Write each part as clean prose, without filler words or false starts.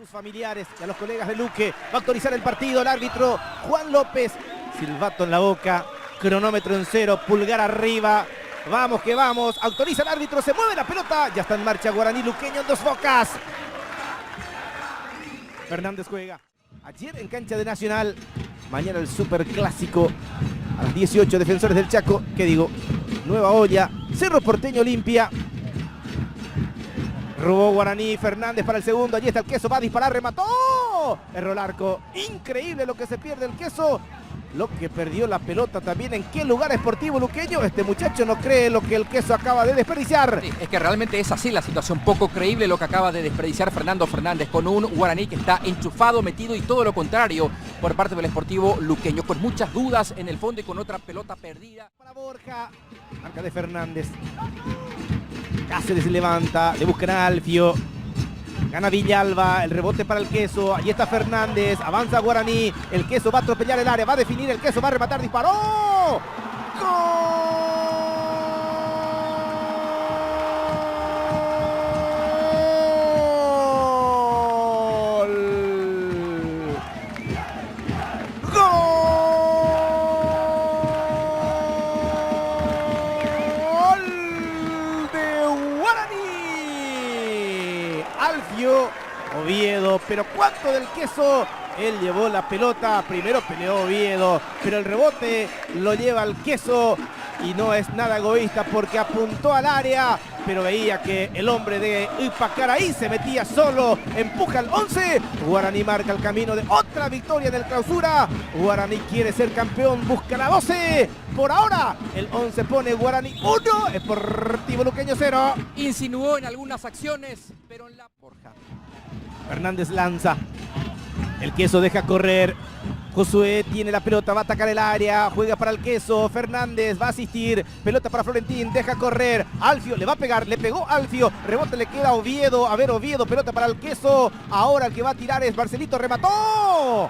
sus familiares y a los colegas de Luque. Va a autorizar el partido el árbitro Juan López. Silbato en la boca, cronómetro en 0, pulgar arriba. Vamos que vamos, autoriza el árbitro, se mueve la pelota. Ya está en marcha Guaraní Luqueño en Dos Bocas. Fernández juega. Ayer en cancha de Nacional, mañana el superclásico. A las 18, Defensores del Chaco, ¿qué digo? Nueva Olla, Cerro Porteño limpia. Robó Guaraní, Fernández para el segundo, allí está el Queso, va a disparar, remató. Erró el arco, increíble lo que se pierde el Queso. Lo que perdió la pelota también. ¿En qué lugar Sportivo Luqueño? Este muchacho no cree lo que el Queso acaba de desperdiciar. Sí, es que realmente es así la situación, poco creíble lo que acaba de desperdiciar Fernando Fernández con un Guaraní que está enchufado, metido y todo lo contrario por parte del Sportivo Luqueño, con muchas dudas en el fondo y con otra pelota perdida. Para Borja, marca de Fernández. Cáceres se levanta, le buscan a Alfio. Gana Villalba, el rebote para el Queso, ahí está Fernández, avanza Guaraní, el Queso va a atropellar el área, va a definir el Queso, va a rematar, disparó. Alfio, Oviedo, pero ¿cuánto del Queso? Él llevó la pelota, primero peleó Oviedo, pero el rebote lo lleva el Queso y no es nada egoísta porque apuntó al área, pero veía que el hombre de Ipacaraí se metía solo, empuja al 11, Guaraní marca el camino de otra victoria en el clausura, Guaraní quiere ser campeón, busca la 12, por ahora el 11 pone Guaraní 1, Sportivo Luqueño 0. Insinuó en algunas acciones, pero en la... Borja. Fernández lanza, el Queso deja correr, Josué tiene la pelota, va a atacar el área, juega para el Queso, Fernández va a asistir, pelota para Florentín, deja correr, Alfio le va a pegar, le pegó Alfio, rebote le queda a Oviedo, a ver Oviedo, pelota para el Queso, ahora el que va a tirar es Marcelito, remató,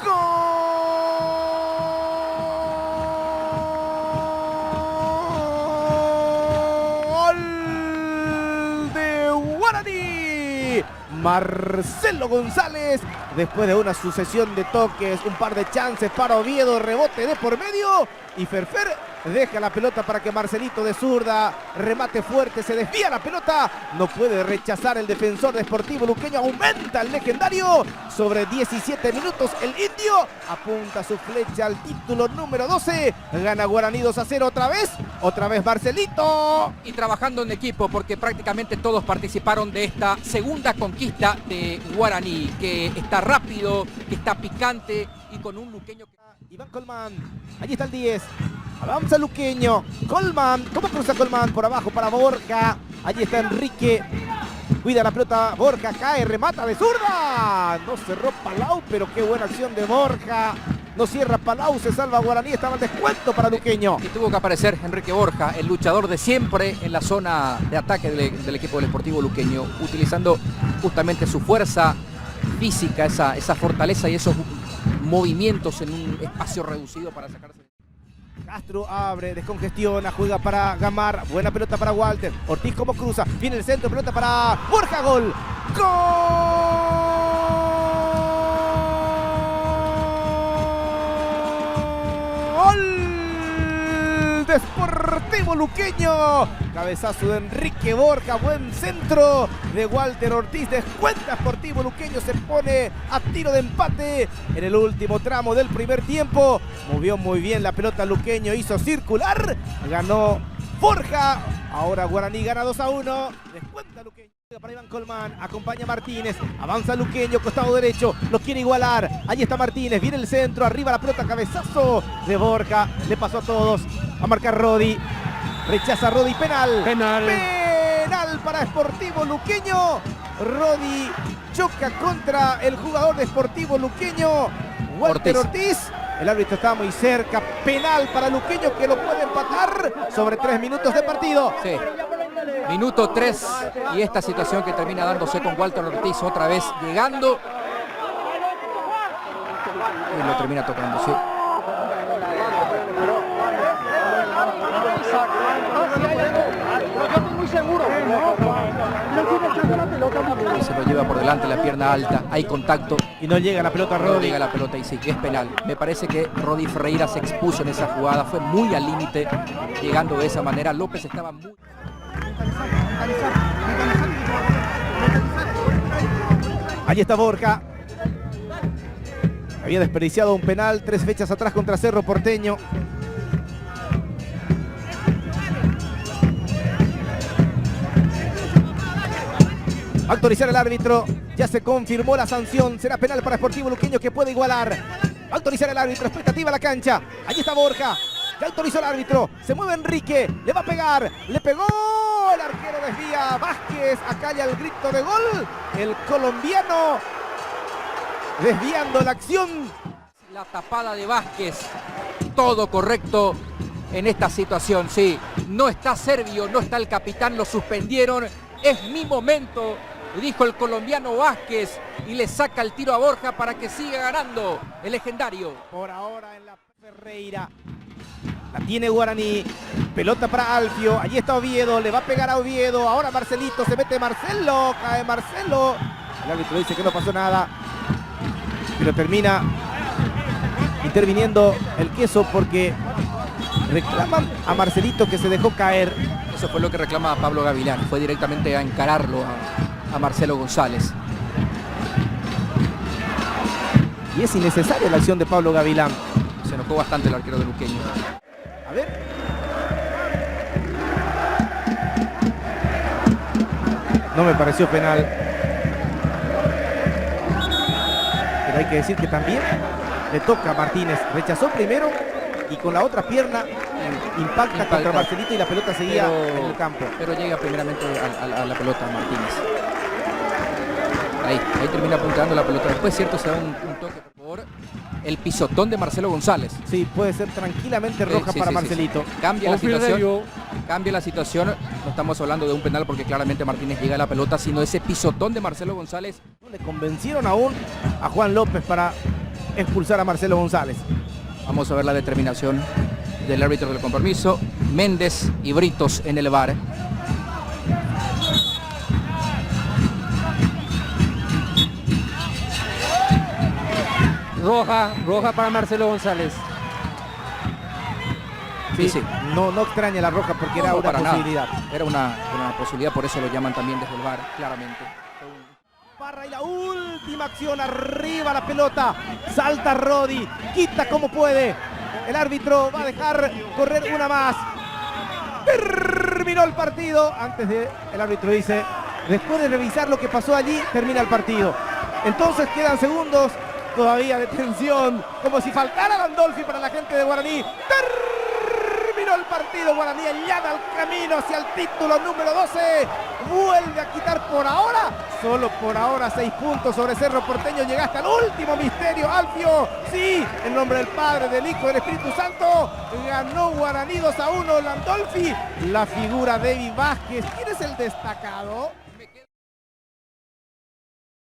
¡gol de Guaraní! Marcelo González, después de una sucesión de toques, un par de chances para Oviedo, rebote de por medio y Ferfer deja la pelota para que Marcelito de zurda remate fuerte, se desvía la pelota, no puede rechazar el defensor de Sportivo Luqueño, aumenta el legendario, sobre 17 minutos el indio apunta su flecha al título número 12, gana Guaraní 2-0 otra vez Marcelito. Y trabajando en equipo porque prácticamente todos participaron de esta segunda conquista de Guaraní, que está rápido, que está picante y con un luqueño que... Iván Colmán, allí está el 10, avanza Luqueño, Colmán, ¿cómo cruza Colmán? Por abajo para Borja, allí está Enrique, cuida la pelota, Borja cae, remata de zurda, no cerró Palau, pero qué buena acción de Borja, no cierra Palau, se salva Guaraní, estaba el descuento para Luqueño. Y tuvo que aparecer Enrique Borja, el luchador de siempre en la zona de ataque del equipo del Sportivo Luqueño, utilizando justamente su fuerza física, esa fortaleza y esos movimientos en un espacio reducido para sacarse. Castro abre, descongestiona, juega para Gamar, buena pelota para Walter, Ortiz como cruza, viene el centro, pelota para Borja, gol, gol de Sportivo Luqueño, cabezazo de Enrique Borja, buen centro de Walter Ortiz, descuenta Sportivo Luqueño, se pone a tiro de empate en el último tramo del primer tiempo, movió muy bien la pelota Luqueño, hizo circular, ganó Borja, ahora Guaraní gana 2-1, descuenta Luqueño. Para Iván Colmán, acompaña Martínez, avanza Luqueño, costado derecho, lo quiere igualar, ahí está Martínez, viene el centro, arriba la pelota, cabezazo de Borja, le pasó a todos, a marcar Rodi, rechaza Rodi, penal para Sportivo Luqueño, Rodi choca contra el jugador de Sportivo Luqueño, Walter Ortiz. El árbitro está muy cerca, penal para Luqueño que lo puede empatar sobre 3 minutos de partido. Sí. Minuto 3 y esta situación que termina dándose con Walter Ortiz otra vez llegando. Y lo termina tocando, sí. Yo estoy muy seguro. Se lo lleva por delante la pierna alta, hay contacto. Y no llega la pelota a No Rodi. llega la pelota y sí, es penal. Me parece que Rodi Ferreira se expuso en esa jugada, fue muy al límite, llegando de esa manera. López estaba muy... Allí está Borja. Había desperdiciado un penal 3 fechas atrás contra Cerro Porteño. Va a autorizar el árbitro. Ya se confirmó la sanción. Será penal para Sportivo Luqueño, que puede igualar. Va a autorizar el árbitro. Expectativa a la cancha. Allí está Borja. Ya autorizó el árbitro. Se mueve Enrique. Le va a pegar. Le pegó. El arquero desvía. Vázquez acalla el grito de gol. El colombiano desviando la acción. La tapada de Vázquez. Todo correcto en esta situación. Sí, no está Servio, no está el capitán. Lo suspendieron. Es mi momento, dijo el colombiano Vázquez, y le saca el tiro a Borja para que siga ganando el legendario. Por ahora en la Ferreira. La tiene Guaraní. Pelota para Alfio. Allí está Oviedo. Le va a pegar a Oviedo. Ahora Marcelito. Se mete Marcelo. Cae Marcelo. El árbitro dice que no pasó nada. Pero termina interviniendo el Queso porque reclaman a Marcelito, que se dejó caer. Eso fue lo que reclama Pablo Gavilán. Fue directamente a encararlo a Marcelo González. Y es innecesaria la acción de Pablo Gavilán. Se enojó bastante el arquero de Luqueño. A ver. No me pareció penal. Pero hay que decir que también le toca a Martínez. Rechazó primero y con la otra pierna impacta contra Marcelito y la pelota seguía en el campo. Pero llega primeramente a la pelota Martínez. Ahí termina apuntando la pelota. Después, cierto, se da un toque por el pisotón de Marcelo González. Sí, puede ser tranquilamente roja para Marcelito. Sí. Cambia la situación. No estamos hablando de un penal porque claramente Martínez llega a la pelota, sino ese pisotón de Marcelo González. No le convencieron aún a Juan López para expulsar a Marcelo González. Vamos a ver la determinación del árbitro del compromiso. Méndez y Britos en el VAR. Roja para Marcelo González. Sí. No extraña la roja porque era una posibilidad. Era una posibilidad, por eso lo llaman también desde el VAR, claramente. Parra y la última acción, arriba la pelota, salta Rodi, quita como puede. El árbitro va a dejar correr una más. Terminó el partido. Antes de, el árbitro dice, después de revisar lo que pasó allí, termina el partido. Entonces quedan segundos todavía de tensión, como si faltara Landolfi para la gente de Guaraní. Terminó el partido, Guaraní allana el camino hacia el título número 12. Vuelve a quitar por ahora, solo por ahora, 6 puntos sobre Cerro Porteño. Llega hasta el último misterio, Alfio. Sí, en nombre del Padre, del Hijo y del Espíritu Santo, ganó Guaraní 2-1. Landolfi, la figura de Evi Vázquez. ¿Quién es el destacado?